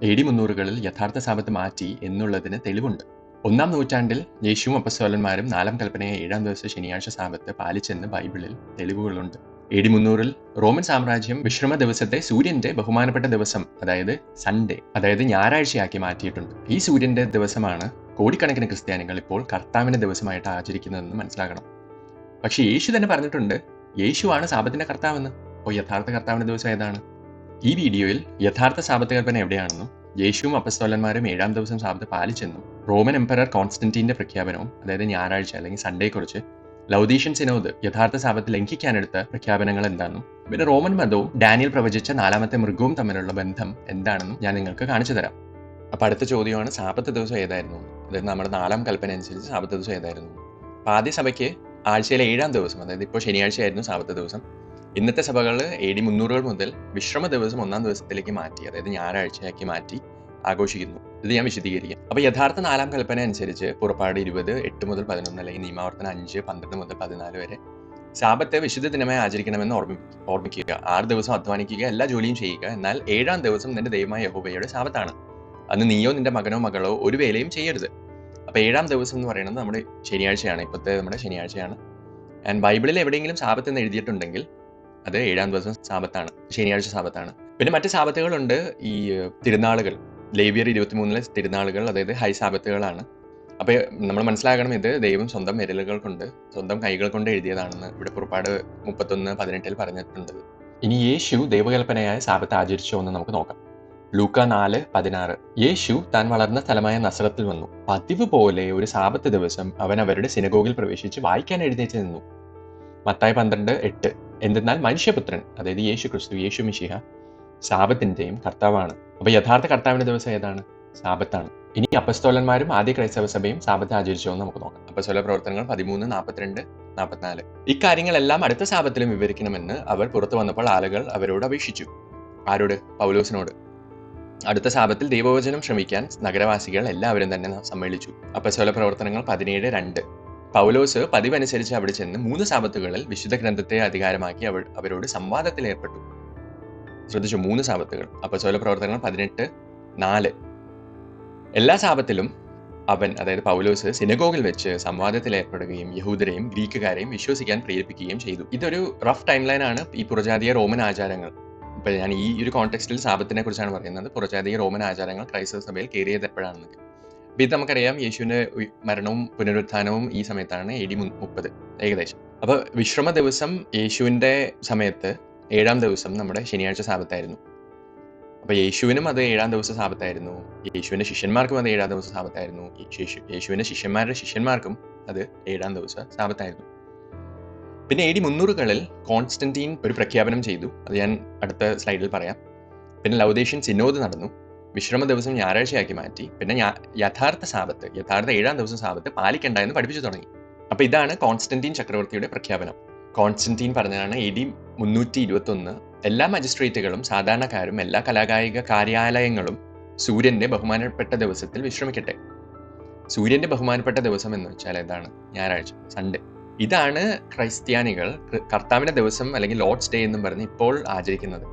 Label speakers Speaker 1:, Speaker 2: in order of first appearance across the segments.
Speaker 1: AD 300-കളിൽ യഥാർത്ഥ Sabbath മാറ്റി എന്നുള്ളതിന് തെളിവുണ്ട്. 1-ാം നൂറ്റാണ്ടിൽ യേശുവും അപ്പസ്തോലന്മാരും 4-ാം കൽപ്പനയായ 7-ാം ദിവസത്തെ ശനിയാഴ്ച സാബത്ത് പാലിച്ചെന്ന് ബൈബിളിൽ തെളിവുകളുണ്ട്. AD 300-ൽ റോമൻ സാമ്രാജ്യം വിശ്രമ ദിവസത്തെ സൂര്യന്റെ ബഹുമാനപ്പെട്ട ദിവസം, അതായത് സൺഡേ, അതായത് ഞായറാഴ്ചയാക്കി മാറ്റിയിട്ടുണ്ട്. ഈ സൂര്യന്റെ ദിവസമാണ് കോടിക്കണക്കിന് ക്രിസ്ത്യാനികൾ ഇപ്പോൾ കർത്താവിന്റെ ദിവസമായിട്ട് ആചരിക്കുന്നതെന്ന് മനസ്സിലാക്കണം. പക്ഷേ യേശു തന്നെ പറഞ്ഞിട്ടുണ്ട്, യേശുവാണ് സാബത്തിന്റെ കർത്താവെന്ന്. അപ്പോൾ യഥാർത്ഥ കർത്താവിന്റെ ദിവസം ഏതാണ്? ഈ വീഡിയോയിൽ യഥാർത്ഥ സാബത്ത് കൽപ്പന എവിടെയാണെന്നും യേശുവും അപ്പസ്തോലന്മാരും 7-ാം ദിവസം സാബത്ത് പാലിച്ചെന്നും റോമൻ എംപറർ കോൺസ്റ്റന്റീന്റെ പ്രഖ്യാപനവും, അതായത് ഞായറാഴ്ച അല്ലെങ്കിൽ സൺഡേയെക്കുറിച്ച് ലൗദീഷ്യൻ സിനോദ് യഥാർത്ഥ സാബത്ത് ലംഘിക്കാനെടുത്ത പ്രഖ്യാപനങ്ങൾ എന്താണെന്നും പിന്നെ റോമൻ മതവും ഡാനിയൽ പ്രവചിച്ച 4-ാമത്തെ മൃഗവും തമ്മിലുള്ള ബന്ധം എന്താണെന്നും ഞാൻ നിങ്ങൾക്ക് കാണിച്ചു തരാം. അപ്പോൾ അടുത്ത ചോദ്യമാണ് സാബത്ത് ദിവസം ഏതായിരുന്നു, അതായത് നമ്മുടെ 4-ാം കൽപ്പന അനുസരിച്ച് സാബത്ത് ദിവസം ഏതായിരുന്നു. അപ്പോൾ ആദ്യ സഭയ്ക്ക് ആഴ്ചയിലെ 7-ാം ദിവസം, അതായത് ഇപ്പോൾ ശനിയാഴ്ചയായിരുന്നു സാബത്ത് ദിവസം. ഇന്നത്തെ സഭകൾ AD 300-കൾ മുതൽ വിശ്രമ ദിവസം 1-ാം ദിവസത്തിലേക്ക് മാറ്റി, അതായത് ഞായറാഴ്ചയാക്കി മാറ്റി ആഘോഷിക്കുന്നു. ഇത് ഞാൻ വിശദീകരിക്കാം. അപ്പോൾ യഥാർത്ഥ 4-ാം കൽപ്പന അനുസരിച്ച് പുറപ്പാട് 20, 8 മുതൽ 11 അല്ലെങ്കിൽ നിയമാവർത്തനം 5, 12 മുതൽ 14 വരെ സാബത്തെ വിശുദ്ധ ദിനമായി ആചരിക്കണമെന്ന് ഓർമ്മിക്കുക. 6 ദിവസം അധ്വാനിക്കുക, എല്ലാ ജോലിയും ചെയ്യുക. എന്നാൽ 7-ാം ദിവസം നിന്റെ ദൈവമായ യഹോവയുടെ സാബത്താണ്. അന്ന് നീയോ നിന്റെ മകനോ മകളോ ഒരു വേലയും ചെയ്യരുത്. അപ്പോൾ 7-ാം ദിവസം എന്ന് പറയുന്നത് നമ്മുടെ ശനിയാഴ്ചയാണ്, ഇപ്പോഴത്തെ നമ്മുടെ ശനിയാഴ്ചയാണ്. ആൻഡ് ബൈബിളിൽ എവിടെയെങ്കിലും സാബത്ത് എന്ന് എഴുതിയിട്ടുണ്ടെങ്കിൽ അത് 7-ാം ദിവസം സാബത്താണ്, ശനിയാഴ്ച സാബത്താണ്. പിന്നെ മറ്റ് സാബത്തുകളുണ്ട്. ഈ തിരുനാളുകൾ, ലേവ്യർ 23-ലെ തിരുനാളുകൾ, അതായത് ഹൈ സാബത്തുകളാണ്. അപ്പോൾ നമ്മൾ മനസ്സിലാക്കണം, ഇത് ദൈവം സ്വന്തം വിരലുകൾ കൊണ്ട്, സ്വന്തം കൈകൾ കൊണ്ട് എഴുതിയതാണെന്ന് ഇവിടെ പുറപ്പാട് 31:18 പറഞ്ഞിട്ടുണ്ട്. ഇനി യേശു ദൈവകൽപ്പനയായ സാബത്ത് ആചരിച്ചോ എന്ന് നമുക്ക് നോക്കാം. ലൂക്ക 4:16. യേശു താൻ വളർന്ന സ്ഥലമായ നസറത്തിൽ വന്നു. പതിവ് പോലെ ഒരു സാബത്ത് ദിവസം അവൻ അവരുടെ സിനഗോഗിൽ പ്രവേശിച്ച് വായിക്കാൻ എഴുന്നേറ്റ് നിന്നു. മത്തായി 12:8. എന്തെന്നാൽ മനുഷ്യപുത്രൻ, അതായത് യേശു ക്രിസ്തു, യേശു മിശിഹ സാബത്തിന്റെയും കർത്താവാണ്. അപ്പോൾ യഥാർത്ഥ കർത്താവിന്റെ ദിവസം ഏതാണ്? സാബത്താണ്. ഇനി അപ്പസ്തോലന്മാരും ആദ്യ ക്രൈസ്തവ സഭയും സാബത്ത് ആചരിച്ചോ എന്ന് നമുക്ക് നോക്കാം. അപ്പസ്തോല പ്രവർത്തനങ്ങൾ 13:42-44. ഇക്കാര്യങ്ങളെല്ലാം അടുത്ത സാബത്തിലും വിവരിക്കണമെന്ന് അവർ പുറത്തു വന്നപ്പോൾ ആളുകൾ അവരോട് അപേക്ഷിച്ചു. ആരോട്? പൗലോസിനോട്. അടുത്ത സാബത്തിൽ ദൈവവചനം ശ്രമിക്കാൻ നഗരവാസികൾ എല്ലാവരും തന്നെ സമ്മേളിച്ചു. അപ്പസ്തോല പ്രവർത്തനങ്ങൾ 17:2. പൗലോസ് പതിവനുസരിച്ച് അവിടെ ചെന്ന് 3 സാബത്തുകളിൽ വിശുദ്ധ ഗ്രന്ഥത്തെ അധികാരമാക്കി അവരോട് സംവാദത്തിൽ ഏർപ്പെട്ടു. ശ്രദ്ധിച്ചു, 3 സാബത്തുകൾ. അപ്പസ്തോല പ്രവർത്തനങ്ങൾ 18:4. എല്ലാ സാബത്തിലും അവൻ, അതായത് പൗലോസ്, സിനഗോഗിൽ വെച്ച് സംവാദത്തിൽ ഏർപ്പെടുകയും യഹൂദരെയും ഗ്രീക്കുകാരെയും വിശ്വസിക്കാൻ പ്രേരിപ്പിക്കുകയും ചെയ്തു. ഇതൊരു റഫ് ടൈം ലൈൻ ആണ്. ഈ പുറജാതീയ റോമൻ ആചാരങ്ങൾ, ഇപ്പം ഞാൻ ഈ ഒരു കോണ്ടെക്സ്റ്റിൽ സാബത്തിനെ കുറിച്ചാണ് പറയുന്നത്. പുറജാതീയ റോമൻ ആചാരങ്ങൾ ക്രൈസ്തവ സഭയിൽ കയറിയത് എപ്പോഴാണെന്ന്. അപ്പം ഇത് നമുക്കറിയാം, യേശുവിൻ്റെ മരണവും പുനരുത്ഥാനവും ഈ സമയത്താണ്, AD 30 ഏകദേശം. അപ്പോൾ വിശ്രമ ദിവസം യേശുവിൻ്റെ സമയത്ത് 7-ാം ദിവസം നമ്മുടെ ശനിയാഴ്ച സാബത്തായിരുന്നു. അപ്പോൾ യേശുവിനും അത് 7-ാം ദിവസം സാബത്തായിരുന്നു. യേശുവിൻ്റെ ശിഷ്യന്മാർക്കും അത് 7-ാം ദിവസം സാബത്തായിരുന്നു. യേശുവിൻ്റെ ശിഷ്യന്മാരുടെ ശിഷ്യന്മാർക്കും അത് 7-ാം ദിവസം സാബത്തായിരുന്നു. പിന്നെ AD 300-കളിൽ കോൺസ്റ്റന്റീൻ ഒരു പ്രഖ്യാപനം ചെയ്തു. അത് ഞാൻ അടുത്ത സ്ലൈഡിൽ പറയാം. പിന്നെ ലൗദേഷ്യൻ സിനോദ് നടന്നു. വിശ്രമ ദിവസം ഞായറാഴ്ചയാക്കി മാറ്റി. പിന്നെ യഥാർത്ഥ 7-ാം ദിവസം സാബത്ത് പാലിക്കണ്ട എന്ന് പഠിപ്പിച്ചു തുടങ്ങി. അപ്പോൾ ഇതാണ് കോൺസ്റ്റന്റീൻ ചക്രവർത്തിയുടെ പ്രഖ്യാപനം. കോൺസ്റ്റന്റീൻ പറഞ്ഞതാണ് AD 321 എല്ലാ മജിസ്ട്രേറ്റുകളും സാധാരണക്കാരും എല്ലാ കലാകായിക കാര്യാലയങ്ങളും സൂര്യന്റെ ബഹുമാനപ്പെട്ട ദിവസത്തിൽ വിശ്രമിക്കട്ടെ. സൂര്യന്റെ ബഹുമാനപ്പെട്ട ദിവസം എന്ന് വെച്ചാൽ ഏതാണ്? ഞായറാഴ്ച, സൺഡേ. ഇതാണ് ക്രൈസ്ത്യാനികൾ കർത്താവിന്റെ ദിവസം അല്ലെങ്കിൽ ലോർഡ്സ് ഡേ എന്നും പറഞ്ഞ് ഇപ്പോൾ ആചരിക്കുന്നത്.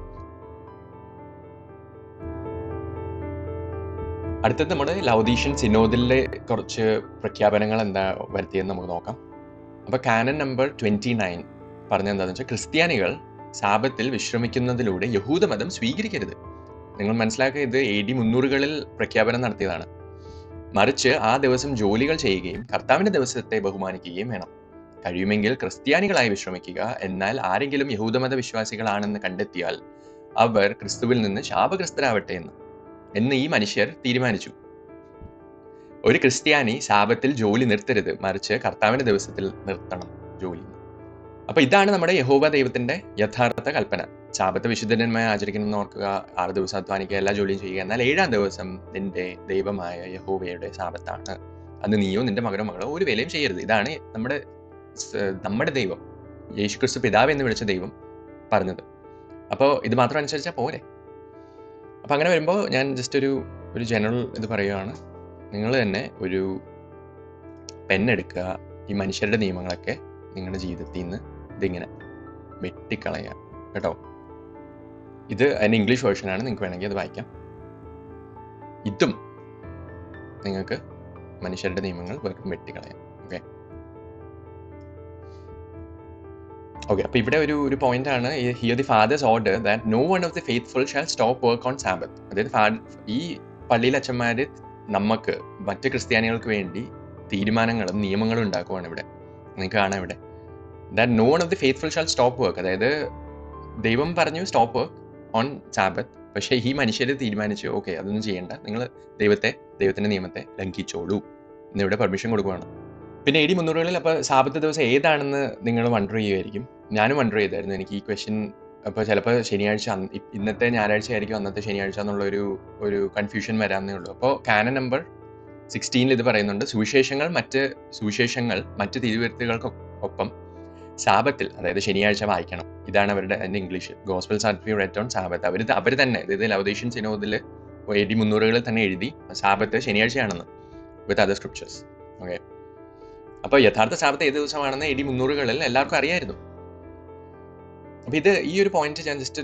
Speaker 1: അടുത്തത് നമ്മുടെ ലൗദീഷ്യൻ സിനോദിലെ കുറച്ച് പ്രഖ്യാപനങ്ങൾ എന്താ വരുത്തിയെന്ന് നമുക്ക് നോക്കാം. അപ്പോൾ കാനൻ നമ്പർ 29 പറഞ്ഞെന്താണെന്ന് വെച്ചാൽ, ക്രിസ്ത്യാനികൾ സാബത്തിൽ വിശ്രമിക്കുന്നതിലൂടെ യഹൂദമതം സ്വീകരിക്കരുത്. നിങ്ങൾ മനസ്സിലാക്കുക, ഇത് AD 300-കളിൽ പ്രഖ്യാപനം നടത്തിയതാണ്. മറിച്ച് ആ ദിവസം ജോലികൾ ചെയ്യുകയും കർത്താവിന്റെ ദിവസത്തെ ബഹുമാനിക്കുകയും വേണം. കഴിയുമെങ്കിൽ ക്രിസ്ത്യാനികളായി വിശ്രമിക്കുക. എന്നാൽ ആരെങ്കിലും യഹൂദമത വിശ്വാസികളാണെന്ന് കണ്ടെത്തിയാൽ അവർ ക്രിസ്തുവിൽ നിന്ന് ശാപഗ്രസ്തരാവട്ടെ എന്ന് ഈ മനുഷ്യർ തീരുമാനിച്ചു. ഒരു ക്രിസ്ത്യാനി സാബത്തിൽ ജോലി നിർത്തരുത്, മറിച്ച് കർത്താവിന്റെ ദിവസത്തിൽ നിർത്തണം ജോലി. അപ്പൊ ഇതാണ് നമ്മുടെ യഹോവ ദൈവത്തിന്റെ യഥാർത്ഥ കൽപ്പന. സാബത്ത് വിശുദ്ധന്മാരെ ആചരിക്കണമെന്ന് ഓർക്കുക. 6 ദിവസം അധ്വാനിക്കുക, എല്ലാ ജോലിയും ചെയ്യുക. എന്നാൽ 7-ാം ദിവസം നിന്റെ ദൈവമായ യഹോവയുടെ സാബത്താണ്. അന്ന് നീയോ നിന്റെ മകനോ മകളോ ഒരു വേലയും ചെയ്യരുത്. ഇതാണ് നമ്മുടെ ദൈവം, യേശുക്രിസ്തു പിതാവ് എന്ന് വിളിച്ച ദൈവം പറഞ്ഞത്. അപ്പോൾ ഇത് മാത്രം അനുസരിച്ചാൽ പോരെ. അപ്പം അങ്ങനെ വരുമ്പോൾ ഞാൻ ജസ്റ്റ് ഒരു ജനറൽ ഇത് പറയുകയാണ്. നിങ്ങൾ തന്നെ ഒരു പെണ്ണെടുക്കുക, ഈ മനുഷ്യരുടെ നിയമങ്ങളൊക്കെ നിങ്ങളുടെ ജീവിതത്തിൽ നിന്ന് ഇതിങ്ങനെ വെട്ടിക്കളയുക കേട്ടോ. ഇത് അതിൻ്റെ ഇംഗ്ലീഷ് വേർഷനാണ്, നിങ്ങൾക്ക് വേണമെങ്കിൽ അത് വായിക്കാം. ഇതും നിങ്ങൾക്ക് മനുഷ്യരുടെ നിയമങ്ങൾ വെറും വെട്ടിക്കളയാം. ഓക്കെ, അപ്പോൾ ഇവിടെ ഒരു പോയിന്റ് ആണ്, here the fathers order that no one of the faithful shall stop work on Sabbath. അതായത് ഈ പള്ളിയിൽ അച്ഛന്മാർ നമുക്ക് മറ്റ് ക്രിസ്ത്യാനികൾക്ക് വേണ്ടി തീരുമാനങ്ങളും നിയമങ്ങളും ഉണ്ടാക്കുവാണ് ഇവിടെ. നിങ്ങൾക്ക് കാണാം ഇവിടെ that no one of the faithful shall stop work. അതായത് ദൈവം പറഞ്ഞു സ്റ്റോപ്പ് വർക്ക് ഓൺ സാബത്ത്, പക്ഷേ ഈ മനുഷ്യർ തീരുമാനിച്ചു ഓക്കെ അതൊന്നും ചെയ്യേണ്ട, നിങ്ങൾ ദൈവത്തിൻ്റെ നിയമത്തെ ലംഘിച്ചോളൂ എന്നിവിടെ പെർമിഷൻ കൊടുക്കുവാണ്. പിന്നെ AD 300-കളിൽ അപ്പോൾ സാബത്ത് ദിവസം ഏതാണെന്ന് നിങ്ങൾ വണ്ടർ ചെയ്യുമായിരിക്കും. ഞാനും വണ്ടർ ചെയ്തായിരുന്നു. എനിക്ക് ഈ ക്വസ്റ്റ്യൻ അപ്പോൾ ചിലപ്പോൾ ശനിയാഴ്ച, ഇന്നത്തെ ഞായറാഴ്ച ആയിരിക്കും അന്നത്തെ ശനിയാഴ്ച എന്നുള്ളൊരു കൺഫ്യൂഷൻ വരാമെന്നേ ഉള്ളൂ. അപ്പോൾ കാനൻ നമ്പർ 16 ഇത് പറയുന്നുണ്ട്, സുവിശേഷങ്ങൾ മറ്റ് തിരുവരുത്തുകൾക്കൊപ്പം സാബത്തിൽ, അതായത് ശനിയാഴ്ച വായിക്കണം. ഇതാണ് അവരുടെ English gospels are to be read on Sabbath. അവർ തന്നെ ഇത് ലൗദേഷ്യൻ സിനോദിൽ AD 300-കളിൽ തന്നെ എഴുതി സാബത്ത് ശനിയാഴ്ചയാണെന്ന് വിത്ത് അതർ സ്ക്രിപ്ചേഴ്സ്. ഓക്കെ, അപ്പോൾ യഥാർത്ഥ സാബത്ത് ഏത് ദിവസമാണെന്ന് AD 300-കളിൽ എല്ലാവർക്കും അറിയായിരുന്നു. അപ്പോൾ ഈ ഒരു പോയിന്റ് ഞാൻ ജസ്റ്റ്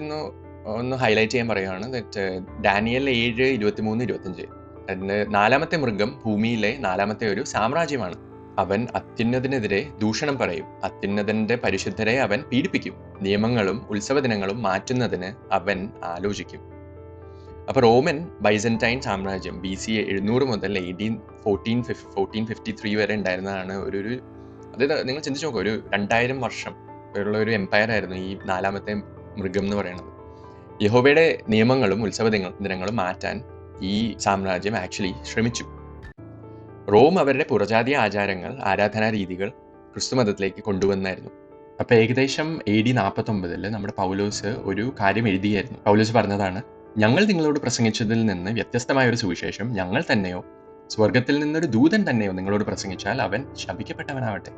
Speaker 1: ഒന്ന് ഹൈലൈറ്റ് ചെയ്യാൻ പറയുകയാണ്. ഡാനിയൽ 7:23-25 അതിന് 4ാമത്തെ മൃഗം ഭൂമിയിലെ 4ാമത്തെ ഒരു സാമ്രാജ്യമാണ്. അവൻ അത്യുന്നതനെതിരെ ദൂഷണം പറയും, അത്യുന്നതന്റെ പരിശുദ്ധരെ അവൻ പീഡിപ്പിക്കും, നിയമങ്ങളും ഉത്സവ ദിനങ്ങളും മാറ്റുന്നതിന് അവൻ ആലോചിക്കും. അപ്പോൾ റോമൻ ബൈസന്റൈൻ സാമ്രാജ്യം BC 700 മുതൽ AD 1453 വരെ ഉണ്ടായിരുന്നതാണ്. അതായത് നിങ്ങൾ ചിന്തിച്ച് നോക്കുക, ഒരു 2000 വർഷം ഉള്ള ഒരു എംപയർ ആയിരുന്നു ഈ 4ാമത്തെ മൃഗം എന്ന് പറയുന്നത്. യഹോവയുടെ നിയമങ്ങളും ഉത്സവ ദിനങ്ങളും മാറ്റാൻ ഈ സാമ്രാജ്യം ആക്ച്വലി ശ്രമിച്ചു. റോം അവരുടെ പുറജാതീയ ആചാരങ്ങൾ, ആരാധനാ രീതികൾ ക്രിസ്തുമതത്തിലേക്ക് കൊണ്ടുവന്നായിരുന്നു. അപ്പോൾ ഏകദേശം AD 49 നമ്മുടെ പൗലോസ് ഒരു കാര്യം എഴുതിയായിരുന്നു. പൗലോസ് പറഞ്ഞതാണ്, ഞങ്ങൾ നിങ്ങളോട് പ്രസംഗിച്ചതിൽ നിന്ന് വ്യത്യസ്തമായ ഒരു സുവിശേഷം ഞങ്ങൾ തന്നെയോ സ്വർഗത്തിൽ നിന്നൊരു ദൂതൻ തന്നെയോ നിങ്ങളോട് പ്രസംഗിച്ചാൽ അവൻ ശപിക്കപ്പെട്ടവനാവട്ടെ.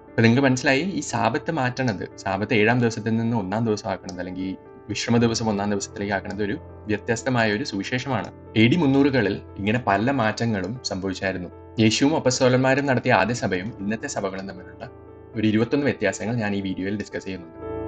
Speaker 1: അപ്പോൾ നിങ്ങൾക്ക് മനസ്സിലായി, ഈ സാബത്ത് മാറ്റണത്, സാബത്ത് 7ാം ദിവസത്തിൽ നിന്ന് 1ാം ദിവസം ആക്കണത്, അല്ലെങ്കിൽ വിശ്രമ ദിവസം 1ാം ദിവസത്തിലേക്ക് ആക്കണത് ഒരു വ്യത്യസ്തമായ ഒരു സുവിശേഷമാണ്. AD 300-കളിൽ ഇങ്ങനെ പല മാറ്റങ്ങളും സംഭവിച്ചായിരുന്നു. യേശുവും അപ്പസ്തോലന്മാരും നടത്തിയ ആദ്യ സഭയും ഇന്നത്തെ സഭകളും തമ്മിലുള്ള ഒരു 21 വ്യത്യാസങ്ങൾ ഞാൻ ഈ വീഡിയോയിൽ ഡിസ്കസ് ചെയ്യുന്നുണ്ട്.